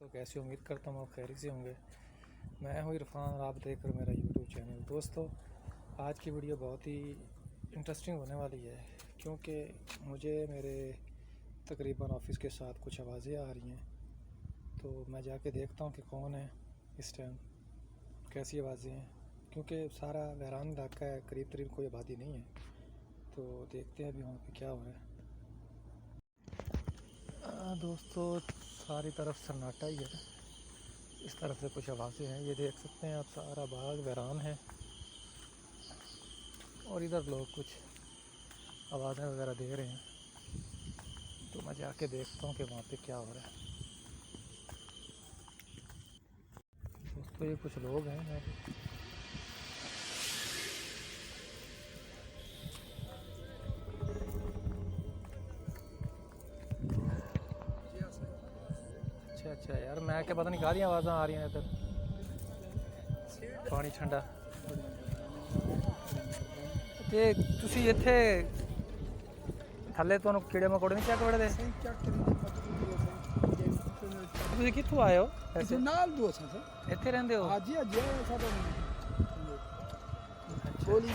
तो कैसे उम्मीद करता हूँ आप खैरियत से होंगे। मैं हूँ इरफान, आप देख रहे हो मेरा यूट्यूब चैनल। दोस्तों, आज की वीडियो बहुत ही इंटरेस्टिंग होने वाली है क्योंकि मुझे मेरे तकरीबन ऑफिस के साथ कुछ आवाज़ें आ रही हैं, तो मैं जाके देखता हूँ कि कौन है इस टाइम, कैसी आवाज़ें हैं, क्योंकि सारा वैरान इलाका है, करीब कोई आबादी नहीं है। तो देखते हैं अभी वहाँ पे क्या हो रहा है। दोस्तों, सारी तरफ सन्नाटा ही है। इस तरफ से कुछ आवाज़ें हैं, ये देख सकते हैं आप, सारा बाग वैरान है और इधर लोग कुछ आवाज़ें वगैरह दे रहे हैं। तो मैं जाके देखता हूँ कि वहाँ पे क्या हो रहा है। दोस्तों, ये कुछ लोग हैं। अच्छा यार, मैं क्या पता नहीं काहदियां आवाज़ां आ रही हैं इधर। पानी ठंडा ते तुसी इत्थे थल्ले तुहानू कीड़े मकोड़े नहीं चक वड़दे? तुसी कित्थों आए हो वैसे? नाल दो सा इत्थे रहंदे हो? आज आज साडा गोली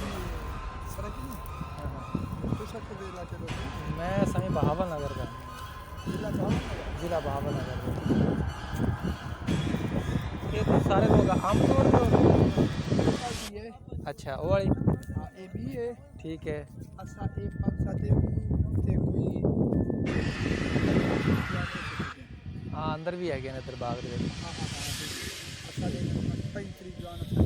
सड़क नहीं तुसा के इलाके दो। मैं सही बहावल नगर का, जिला बहावल नगर का। ये तो सारे लोग आम तौर पे अच्छा वो वाली ए भी है ठीक है। असा ए पंसा दे ते कोई हाँ अंदर भी है इधर बाग दे विच। असा दे 35 जवान असा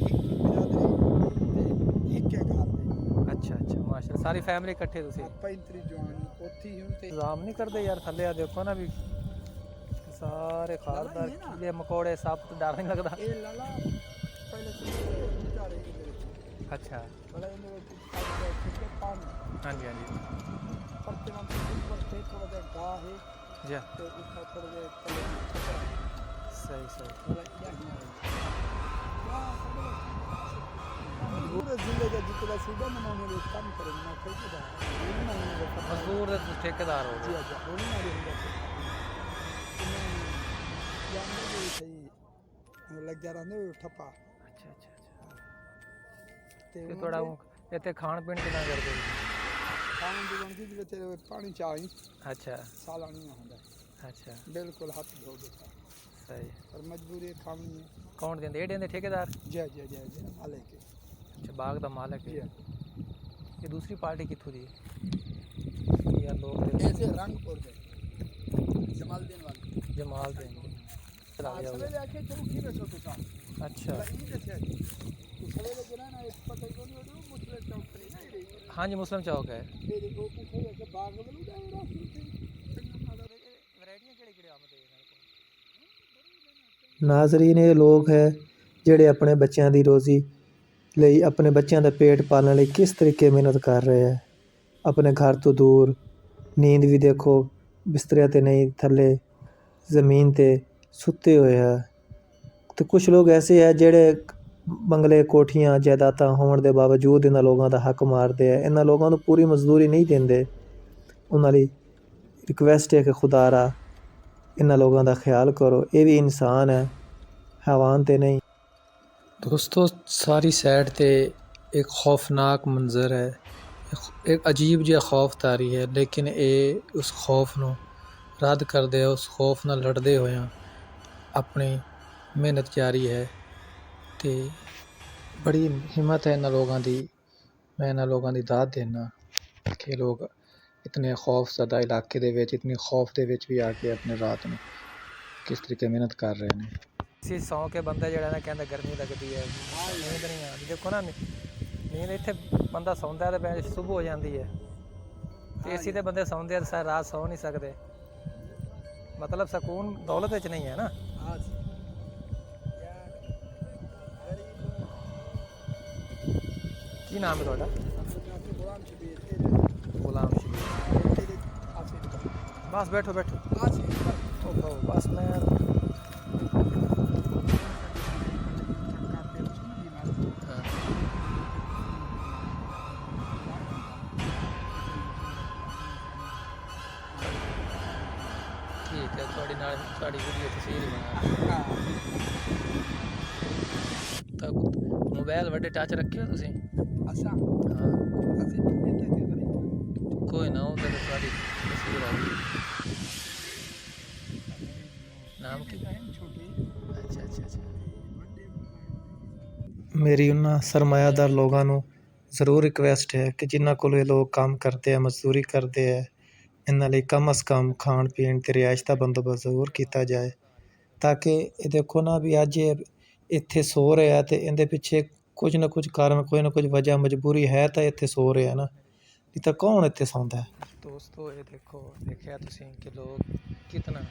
एक के घर दे। अच्छा माशाल्लाह, सारी फैमिली इकट्ठे तुसी? 35 जवान ओथी ही हुन ते इंतजाम नहीं करते यार थल्ले? आ देखो ना भी सारे खारदार कीड़े मकोड़े सब, तो डर नहीं लगता? ए लाला पहले से जा रहे हैं। अच्छा बड़ा इन्हें किसके पानी हाँ जी पत्ते में ऊपर से थोड़ा सा गा है जी तो ऊपर थोड़ा सा सही पूरे जिले का जितना सूबा मनाने में काम करेंगे ना ठेकेदार मजदूर ठेकेदार हो जी अच्छा होने वाले होंगे जानने भी सही लग जा रहा है ठप्पा। अच्छा ते थोड़ा इतने खान पीन कितना करते हो? खान पीन की जो तेरे पानी चाहिए अच्छा सालानी ना होता अच्छा बिल्कुल हाथ धो देता सही पर मजबूरी खानी है। कौन देंदे? ये देंदे ठेकेदार? जय मालिक अच्छा बाग दा मालिक है। ये दूसरी पार्टी कित्थों दी यार? लोग ऐसे रंगपुर दे जमालदीन वाले जमालदीन सवेरे आके चलो की रसो तो सा अच्छा ई देखे तो सवेरे जना ना एक पता ही नहीं होता मुस्लिम चौक पे नहीं हाँ जी मुस्लिम चौक है। मेरे को कुछ ऐसे बाग में लूटा है रास्ते वैरायटियां केड़े आमदे इन्हां नाज़रीन, ਇਹ ਲੋਕ ਹੈ ਜਿਹੜੇ ਆਪਣੇ ਬੱਚਿਆਂ ਦੀ ਰੋਜ਼ੀ ਲਈ, ਆਪਣੇ ਬੱਚਿਆਂ ਦਾ ਪੇਟ ਪਾਲਣ ਲਈ ਕਿਸ ਤਰੀਕੇ ਮਿਹਨਤ ਕਰ ਰਹੇ ਹੈ। ਆਪਣੇ ਘਰ ਤੋਂ ਦੂਰ, ਨੀਂਦ ਵੀ ਦੇਖੋ ਬਿਸਤਰਿਆਂ 'ਤੇ ਨਹੀਂ, ਥੱਲੇ ਜ਼ਮੀਨ 'ਤੇ ਸੁੱਤੇ ਹੋਏ ਹੈ। ਅਤੇ ਕੁਛ ਲੋਕ ਐਸੇ ਹੈ ਜਿਹੜੇ ਬੰਗਲੇ ਕੋਠੀਆਂ ਜਾਇਦਾਦਾਂ ਹੋਣ ਦੇ ਬਾਵਜੂਦ ਇਹਨਾਂ ਲੋਕਾਂ ਦਾ ਹੱਕ ਮਾਰਦੇ ਹੈ। ਇਹਨਾਂ ਲੋਕਾਂ ਨੂੰ ਪੂਰੀ ਮਜ਼ਦੂਰੀ ਨਹੀਂ ਦਿੰਦੇ। ਉਹਨਾਂ ਲਈ ਰਿਕੁਐਸਟ ਹੈ ਕਿ ਖੁਦਾਰਾ इन्होंने लोगों का ख्याल करो, ये भी इंसान है, हैवान तो नहीं। दोस्तों, सारी साइड ते एक खौफनाक मंजर है, एक अजीब जिहा खौफ तारी है, लेकिन ये उस खौफ नू रद्द करदे, उस खौफ नाल लड़दे होए अपनी मेहनत जारी है। ते बड़ी हिम्मत है इन्हां लोगों की। मैं इन्हां लोगों की दाद देना कि लोग इतने खौफज़दा इलाके दे विच, इतनी खौफ दे विच भी आके अपने रात में किस तरीके मेहनत कर रहे हैं। इसी सौ के बंदा जड़ा ना कहता गर्मी लगती है, नींद नहीं आती। देखो ना नींद इत्थे बंदा सौंदा है तो सुबह हो जाती है, एसी ते बंदे सौंदे हैं सारी रात सौ नहीं सकते। मतलब सुकून दौलत विच नहीं है ना। की नाम है तुहाडा? गुलाम शबीर। बस बैठो बस मैं ठीक है, थोड़ी वीडियो तस्वीर बना ਹਾਂ ਤਾਂ ਮੋਬਾਈਲ ਵੱਡੇ ਟੱਚ ਰੱਖਿਓ ਤੁਸੀਂ? ਅਸਾਂ ਹਾਂ ਅਸੀਂ ਇੱਥੇ ਤੇ ਕਰੀ ਕੋਈ ਨਾ, ਉਹ ਤਾਂ ਤੁਹਾਡੀ ਤਸਵੀਰ ਆ ਗਈ। ਨਾਮ ਕੀ? ਛੋਟੇ ਅੱਛਾ ਅੱਛਾ ਅੱਛਾ। ਵੱਡੇ ਮੇਰੀ ਉਹਨਾਂ ਸਰਮਾਇਆਦਾਰ ਲੋਕਾਂ ਨੂੰ ਜ਼ਰੂਰ ਰਿਕਵੈਸਟ ਹੈ ਕਿ ਜਿਨ੍ਹਾਂ ਕੋਲ ਇਹ ਲੋਕ ਕੰਮ ਕਰਦੇ ਆ, ਮਜ਼ਦੂਰੀ ਕਰਦੇ ਆ, ਇਹਨਾਂ ਲਈ ਕਮ ਅਜ਼ ਕਮ ਖਾਣ ਪੀਣ ਅਤੇ ਰਿਹਾਇਸ਼ ਦਾ ਬੰਦੋਬਸਤ ਜ਼ਰੂਰ ਕੀਤਾ ਜਾਏ, ਤਾਂ ਕਿ ਇਹ ਦੇਖੋ ਨਾ ਵੀ ਅੱਜ ਇਹ ਇੱਥੇ ਸੋ ਰਿਹਾ ਅਤੇ ਇਹਦੇ ਪਿੱਛੇ ਕੁਝ ਨਾ ਕੁਝ ਕਾਰਨ, ਕੋਈ ਨਾ ਕੁਝ ਵਜ੍ਹਾ ਮਜਬੂਰੀ ਹੈ ਤਾਂ ਇੱਥੇ ਸੋ ਰਿਹਾ ਨਾ, ਨਹੀਂ ਤਾਂ ਕੌਣ ਇੱਥੇ ਸੌਂਦਾ ਹੈ। ਦੋਸਤੋ ਇਹ ਦੇਖੋ, ਦੇਖਿਆ ਤੁਸੀਂ ਕਿ ਲੋਕ ਕਿਤਨਾ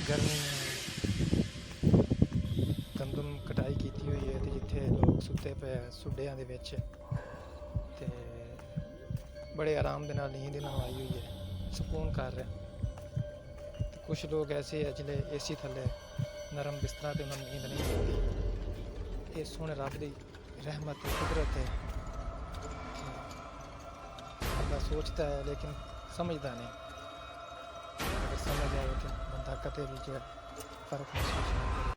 ਗਰਮੀ में ਗੰਦਮ ਕਟਾਈ ਕੀਤੀ ਹੋਈ ਹੈ, ਤੇ ਜਿੱਥੇ ਲੋਕ ਸੁੱਤੇ ਪਏ ਆ ਸੁੱਡਿਆਂ ਦੇ ਵਿੱਚ, ਤੇ ਬੜੇ ਆਰਾਮ ਦੇ ਨਾਲ ਨੀਂਦ ਇਹਨਾਂ ਨੂੰ ਆਈ ਹੋਈ ਹੈ, ਸਕੂਨ ਕਰ ਰਿਹਾ। ਤੇ ਕੁਝ ਲੋਕ ਐਸੇ ਆ ਜਿਹੜੇ ਏਸੀ ਥੱਲੇ ਨਰਮ ਬਿਸਤਰਾ ਤੇ ਉਹਨਾਂ ਨੂੰ ਨੀਂਦ ਨਹੀਂ ਆਉਂਦੀ। ਇਹ ਸੋਹਣੇ ਰੱਬ ਦੀ ਰਹਿਮਤ ਤੇ ਕੁਦਰਤ ਹੈ। ਬੰਦਾ ਸੋਚਦਾ ਹੈ ਲੇਕਿਨ ਸਮਝਦਾ ਨਹੀਂ। ਅਗਰ ਸਮਝ ਆਏ ਤਾਂ ਬੰਦਾ ਕਦੇ ਵੀ ਜਿਹੜਾ ਫਰਕ ਮਹਿਸੂਸ ਨਹੀਂ ਕਰੇ।